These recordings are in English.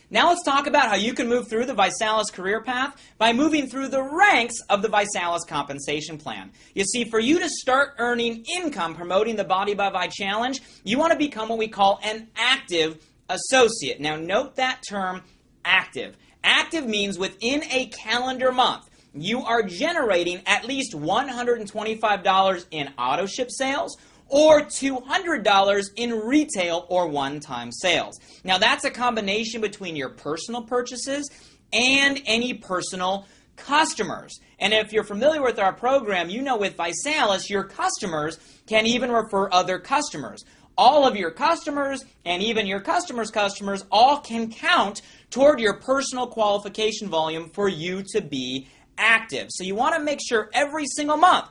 Now let's talk about how you can move through the ViSalus career path by moving through the ranks of the ViSalus compensation plan. You see, for you to start earning income promoting the Body by Vi Challenge, you want to become what we call an active associate. Now note that term, active. Active means within a calendar month, you are generating at least $125 in auto ship sales or $200 in retail or one-time sales. Now that's a combination between your personal purchases and any personal customers. And if you're familiar with our program, you know with ViSalus, your customers can even refer other customers. All of your customers and even your customers' customers all can count toward your personal qualification volume for you to be active. So you want to make sure every single month,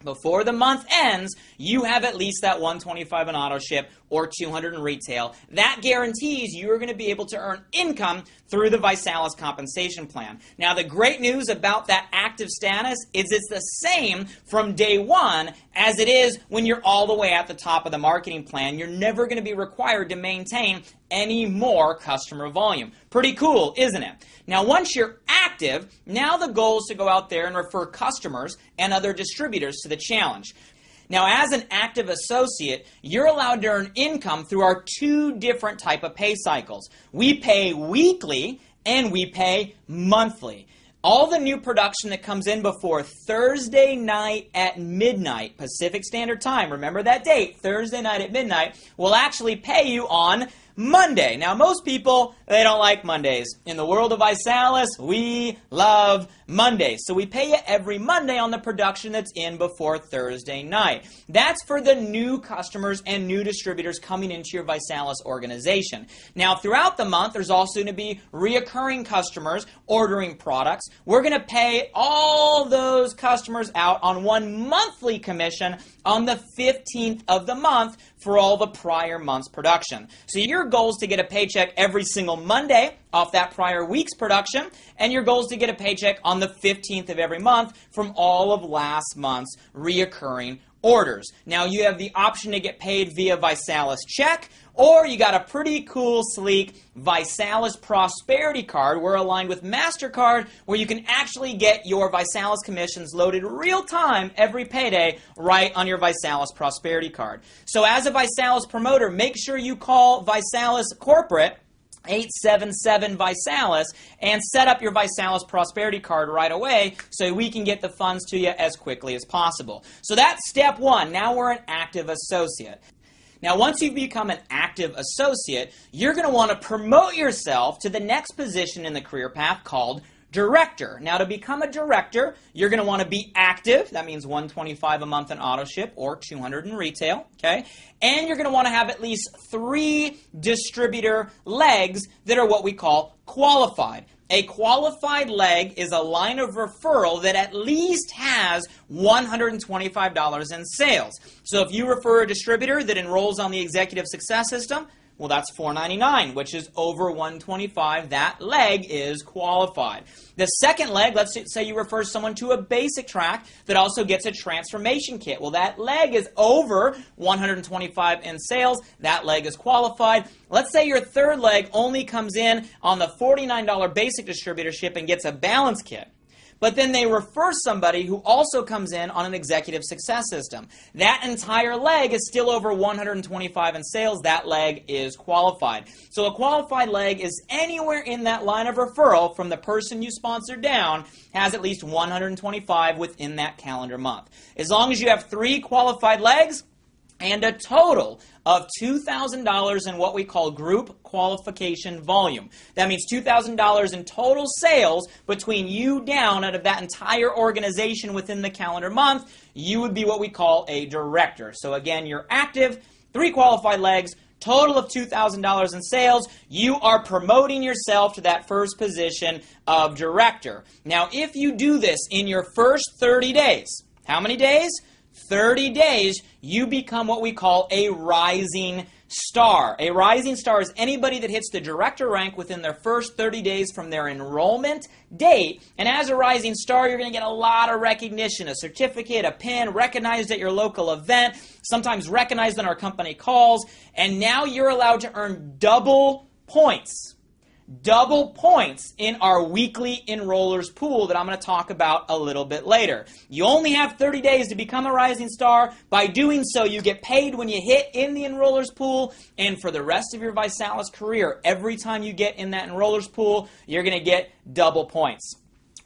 before the month ends, you have at least that $125 in auto ship or $200 in retail. That guarantees you're going to be able to earn income through the ViSalus compensation plan. Now, the great news about that active status is it's the same from day one as it is when you're all the way at the top of the marketing plan. You're never going to be required to maintain any more customer volume. Pretty cool, isn't it? Now, once you're active, now the goal is to go out there and refer customers and other distributors to the challenge. Now, as an active associate, you're allowed to earn income through our two different type of pay cycles. We pay weekly and we pay monthly. All the new production that comes in before Thursday night at midnight, Pacific Standard Time, remember that date, Thursday night at midnight, will actually pay you on Monday. Now, most people, they don't like Mondays. In the world of ViSalus, we love Mondays. So we pay you every Monday on the production that's in before Thursday night. That's for the new customers and new distributors coming into your ViSalus organization. Now, throughout the month, there's also going to be reoccurring customers ordering products. We're going to pay all those customers out on one monthly commission on the 15th of the month for all the prior month's production. So your goal is to get a paycheck every single Monday off that prior week's production, and your goal is to get a paycheck on the 15th of every month from all of last month's reoccurring orders. Now, you have the option to get paid via ViSalus check, or you got a pretty cool, sleek ViSalus Prosperity Card. We're aligned with MasterCard, where you can actually get your ViSalus commissions loaded real time every payday right on your ViSalus Prosperity Card. So as a ViSalus promoter, make sure you call ViSalus Corporate 877 ViSalus and set up your ViSalus Prosperity Card right away so we can get the funds to you as quickly as possible. So that's step one. Now we're an active associate. Now, once you've become an active associate, you're going to want to promote yourself to the next position in the career path called director. Now, to become a director, you're going to want to be active. That means $125 a month in auto ship or $200 in retail, okay? And you're going to want to have at least 3 distributor legs that are what we call qualified. A qualified leg is a line of referral that at least has $125 in sales. So if you refer a distributor that enrolls on the Executive Success System, well, that's $499, which is over $125. That leg is qualified. The second leg, let's say you refer someone to a basic track that also gets a transformation kit. Well, that leg is over $125 in sales. That leg is qualified. Let's say your third leg only comes in on the $49 basic distributorship and gets a balance kit. But then they refer somebody who also comes in on an Executive Success System. That entire leg is still over $125 in sales. That leg is qualified. So a qualified leg is anywhere in that line of referral from the person you sponsor down has at least $125 within that calendar month. As long as you have 3 qualified legs and a total of $2,000 in what we call group qualification volume. That means $2,000 in total sales between you down out of that entire organization within the calendar month. You would be what we call a director. So again, you're active, 3 qualified legs, total of $2,000 in sales. You are promoting yourself to that first position of director. Now, if you do this in your first 30 days, how many days? 30 days, you become what we call a rising star. A rising star is anybody that hits the director rank within their first 30 days from their enrollment date. And as a rising star, you're going to get a lot of recognition, a certificate, a pin, recognized at your local event, sometimes recognized on our company calls. And now you're allowed to earn double points. double points in our weekly enrollers pool that I'm going to talk about a little bit later. You only have 30 days to become a Rising Star. By doing so, you get paid when you hit in the enrollers pool, and for the rest of your ViSalus career, every time you get in that enrollers pool, you're going to get double points.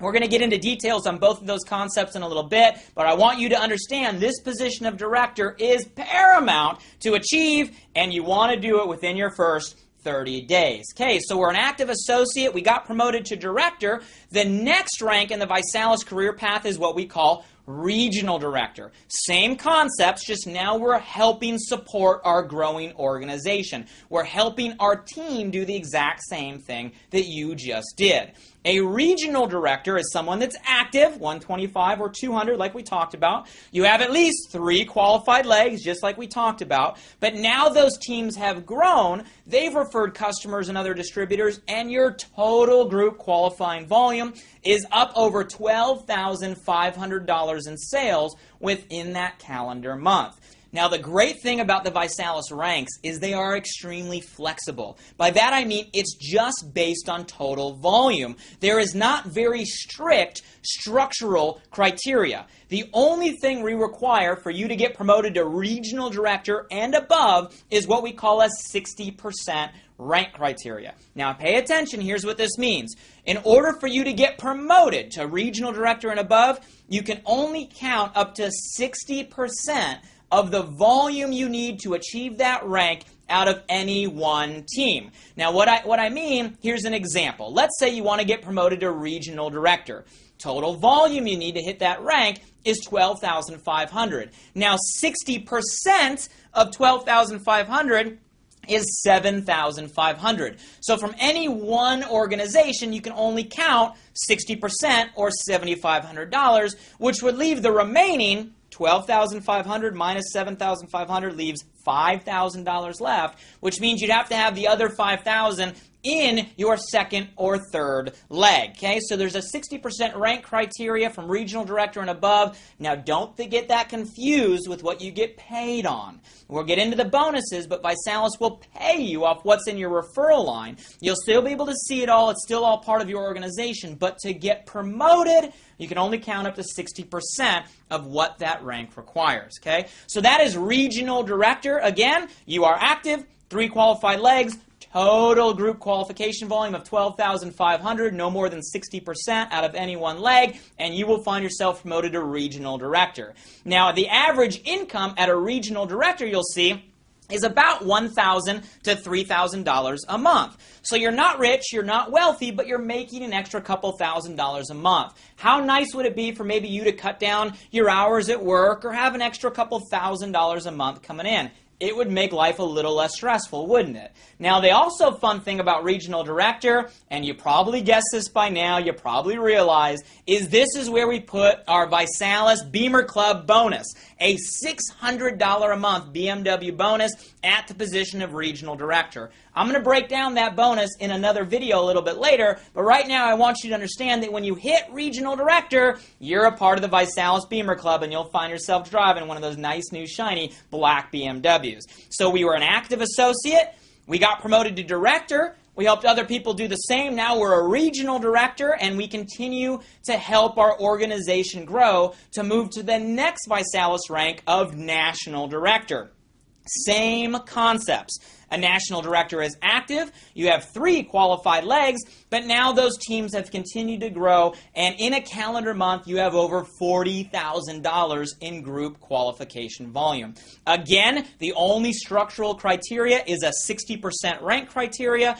We're going to get into details on both of those concepts in a little bit, but I want you to understand this position of director is paramount to achieve, and you want to do it within your first 30 days. Okay, so we're an active associate. We got promoted to director. The next rank in the ViSalus career path is what we call regional director. Same concepts, just now we're helping support our growing organization. We're helping our team do the exact same thing that you just did. A regional director is someone that's active, 125 or 200 like we talked about. You have at least 3 qualified legs, just like we talked about. But now those teams have grown, they've referred customers and other distributors, and your total group qualifying volume is up over $12,500 in sales within that calendar month. Now, the great thing about the ViSalus ranks is they are extremely flexible. By that I mean it's just based on total volume. There is not very strict structural criteria. The only thing we require for you to get promoted to regional director and above is what we call a 60% rank criteria. Now, pay attention. Here's what this means. In order for you to get promoted to regional director and above, you can only count up to 60% of the volume you need to achieve that rank out of any one team. Now, what I mean, here's an example. Let's say you want to get promoted to regional director. Total volume you need to hit that rank is 12,500. Now, 60% of 12,500 is 7,500. So from any one organization, you can only count 60% or $7,500, which would leave the remaining 12,500 minus 7,500 leaves $5,000 left, which means you'd have to have the other 5,000 in your second or third leg. Okay, so there's a 60% rank criteria from regional director and above. Now, don't get that confused with what you get paid on. We'll get into the bonuses, but ViSalus will pay you off what's in your referral line. You'll still be able to see it all. It's still all part of your organization. But to get promoted, you can only count up to 60% of what that rank requires. Okay, so that is regional director. Again, you are active, 3 qualified legs, total group qualification volume of 12,500, no more than 60% out of any one leg, and you will find yourself promoted to regional director. Now, the average income at a regional director, you'll see, is about $1,000 to $3,000 a month. So you're not rich, you're not wealthy, but you're making an extra couple $1,000s a month. How nice would it be for maybe you to cut down your hours at work or have an extra couple $1,000s a month coming in? It would make life a little less stressful, wouldn't it? Now, the also fun thing about regional director, and you probably guessed this by now, you probably realize, is this is where we put our ViSalus Beamer Club bonus, a $600 a month BMW bonus at the position of regional director. I'm going to break down that bonus in another video a little bit later, but right now I want you to understand that when you hit regional director, you're a part of the ViSalus Beamer Club, and you'll find yourself driving one of those nice, new, shiny black BMWs. So we were an active associate. We got promoted to director. We helped other people do the same. Now we're a regional director, and we continue to help our organization grow to move to the next ViSalus rank of national director. Same concepts. A national director is active. You have 3 qualified legs, but now those teams have continued to grow, and in a calendar month, you have over $40,000 in group qualification volume. Again, the only structural criteria is a 60% rank criteria,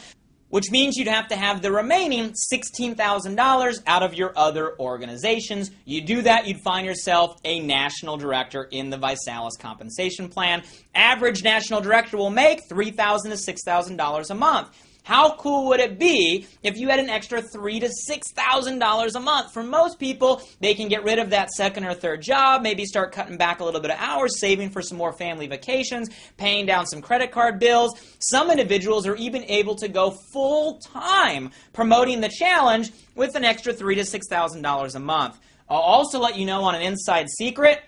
which means you'd have to have the remaining $16,000 out of your other organizations. You do that, you'd find yourself a national director in the ViSalus compensation plan. Average national director will make $3,000 to $6,000 a month. How cool would it be if you had an extra $3,000 to $6,000 a month? For most people, they can get rid of that second or third job, maybe start cutting back a little bit of hours, saving for some more family vacations, paying down some credit card bills. Some individuals are even able to go full-time promoting the challenge with an extra $3,000 to $6,000 a month. I'll also let you know on an inside secret,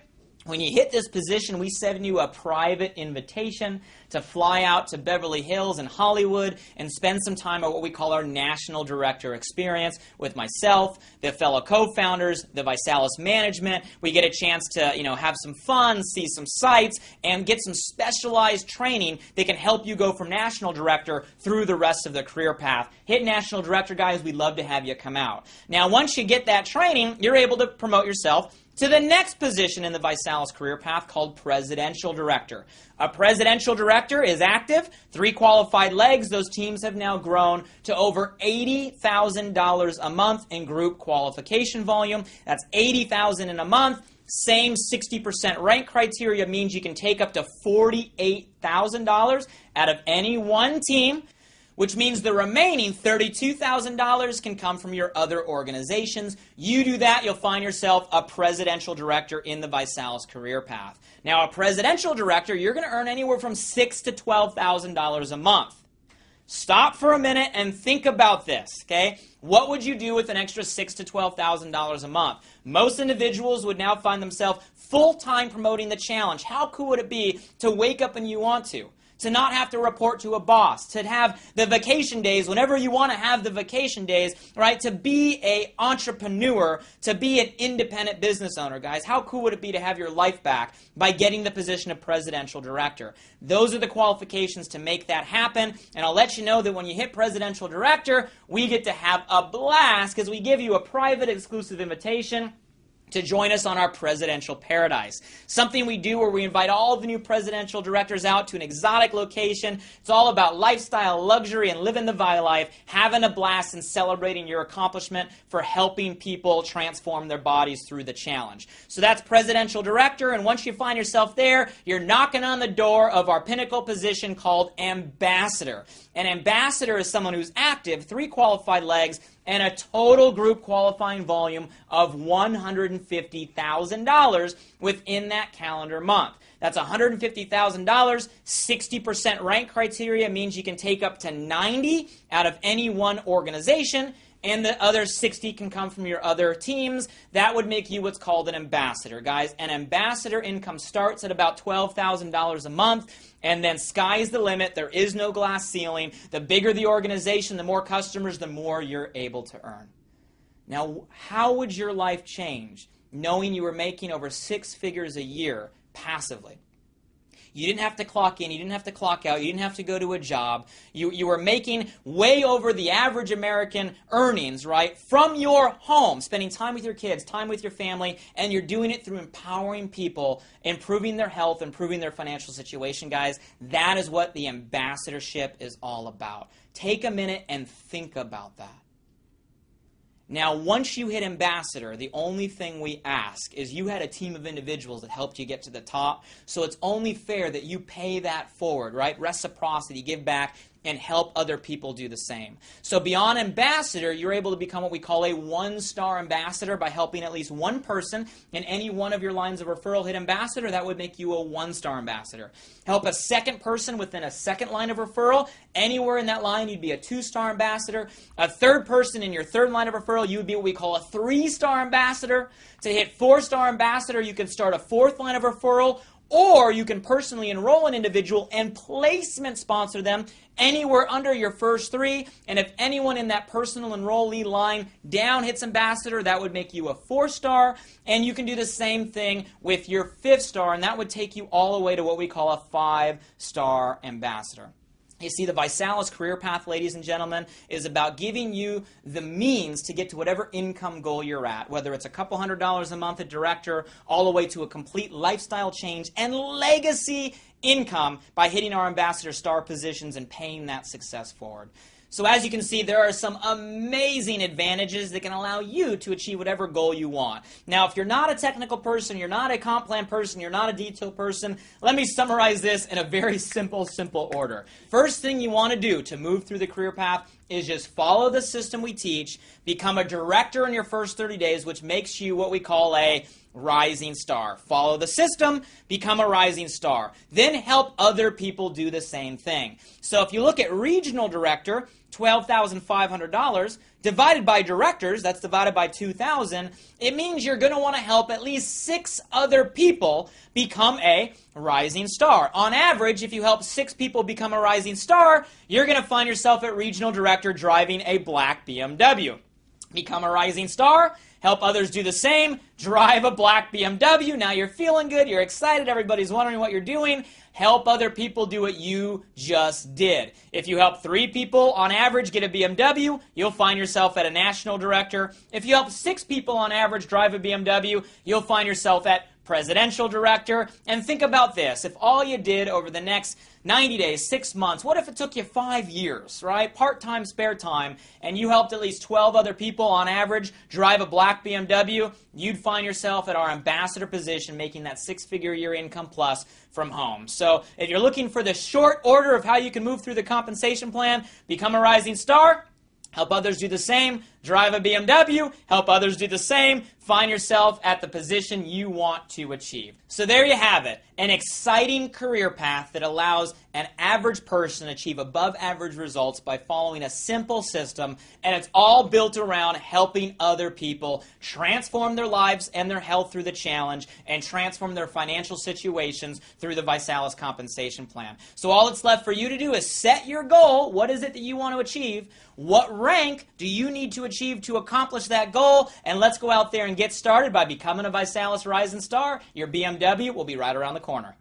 When you hit this position, we send you a private invitation to fly out to Beverly Hills and Hollywood and spend some time at what we call our National Director Experience with myself, the fellow co-founders, the ViSalus management. We get a chance to, have some fun, see some sights, and get some specialized training that can help you go from National Director through the rest of the career path. Hit National Director, guys. We'd love to have you come out. Now, once you get that training, you're able to promote yourself to the next position in the ViSalus career path called Presidential Director. A Presidential Director is active, 3 qualified legs. Those teams have now grown to over $80,000 a month in group qualification volume. That's $80,000 in a month. Same 60% rank criteria means you can take up to $48,000 out of any one team, which means the remaining $32,000 can come from your other organizations. You do that, you'll find yourself a Presidential Director in the ViSalus career path. Now, a Presidential Director, you're going to earn anywhere from $6,000 to $12,000 a month. Stop for a minute and think about this, okay? What would you do with an extra $6,000 to $12,000 a month? Most individuals would now find themselves full-time promoting the challenge. How cool would it be to wake up and you want to not have to report to a boss, to have the vacation days whenever you want to have the vacation days, right? To be an entrepreneur, to be an independent business owner, guys. How cool would it be to have your life back by getting the position of Presidential Director? Those are the qualifications to make that happen, and I'll let you know that when you hit Presidential Director, we get to have a blast because we give you a private exclusive invitation to join us on our Presidential Paradise. Something we do where we invite all the new Presidential Directors out to an exotic location. It's all about lifestyle, luxury, and living the Vi life, having a blast and celebrating your accomplishment for helping people transform their bodies through the challenge. So that's Presidential Director, and once you find yourself there, you're knocking on the door of our pinnacle position called Ambassador. An ambassador is someone who's active, 3 qualified legs, and a total group qualifying volume of $150,000 within that calendar month. That's $150,000. 60% rank criteria means you can take up to 90 out of any one organization, and the other 60 can come from your other teams. That would make you what's called an ambassador, guys. An ambassador income starts at about $12,000 a month, and then sky's the limit. There is no glass ceiling. The bigger the organization, the more customers, the more you're able to earn. Now, how would your life change knowing you were making over 6 figures a year passively? You didn't have to clock in, you didn't have to clock out, you didn't have to go to a job. You were making way over the average American earnings, right, from your home, spending time with your kids, time with your family, and you're doing it through empowering people, improving their health, improving their financial situation, guys. That is what the ambassadorship is all about. Take a minute and think about that. Now, once you hit ambassador, the only thing we ask is you had a team of individuals that helped you get to the top, so it's only fair that you pay that forward, right? Reciprocity, give back, and help other people do the same. So beyond ambassador, you're able to become what we call a 1-star ambassador by helping at least one person in any one of your lines of referral hit ambassador. That would make you a 1-star ambassador. Help a second person within a second line of referral. Anywhere in that line, you'd be a 2-star ambassador. A third person in your third line of referral, you would be what we call a 3-star ambassador. To hit 4-star ambassador, you can start a 4th line of referral, or you can personally enroll an individual and placement sponsor them anywhere under your first 3. And if anyone in that personal enrollee line down hits ambassador, that would make you a 4-star. And you can do the same thing with your 5th star, and that would take you all the way to what we call a 5-star ambassador. You see, the ViSalus career path, ladies and gentlemen, is about giving you the means to get to whatever income goal you're at, whether it's a couple $100s a month at director, all the way to a complete lifestyle change and legacy income by hitting our ambassador star positions and paying that success forward. So as you can see, there are some amazing advantages that can allow you to achieve whatever goal you want. Now, if you're not a technical person, you're not a comp plan person, you're not a detail person, let me summarize this in a very simple order. First thing you want to do to move through the career path is just follow the system we teach, become a director in your first 30 days, which makes you what we call a rising star. Follow the system, become a rising star. Then help other people do the same thing. So if you look at regional director, $12,500, divided by directors, that's divided by 2,000, it means you're going to want to help at least 6 other people become a rising star. On average, if you help 6 people become a rising star, you're going to find yourself at regional director driving a black BMW. Become a rising star, help others do the same, drive a black BMW. Now you're feeling good, you're excited, everybody's wondering what you're doing. Help other people do what you just did. If you help 3 people on average get a BMW, you'll find yourself at a national director. If you help 6 people on average drive a BMW, you'll find yourself at presidential director. And think about this. If all you did over the next 90 days, 6 months, what if it took you 5 years, right? Part-time, spare time, and you helped at least 12 other people on average drive a black BMW, you'd find yourself at our ambassador position making that 6-figure year income plus from home. So if you're looking for the short order of how you can move through the compensation plan, become a rising star, help others do the same, drive a BMW, help others do the same, find yourself at the position you want to achieve. So there you have it, an exciting career path that allows an average person to achieve above average results by following a simple system, and it's all built around helping other people transform their lives and their health through the challenge and transform their financial situations through the ViSalus compensation plan. So all that's left for you to do is set your goal. What is it that you want to achieve? What rank do you need to achieve to accomplish that goal? And let's go out there and get started by becoming a ViSalus Rising Star. Your BMW will be right around the corner.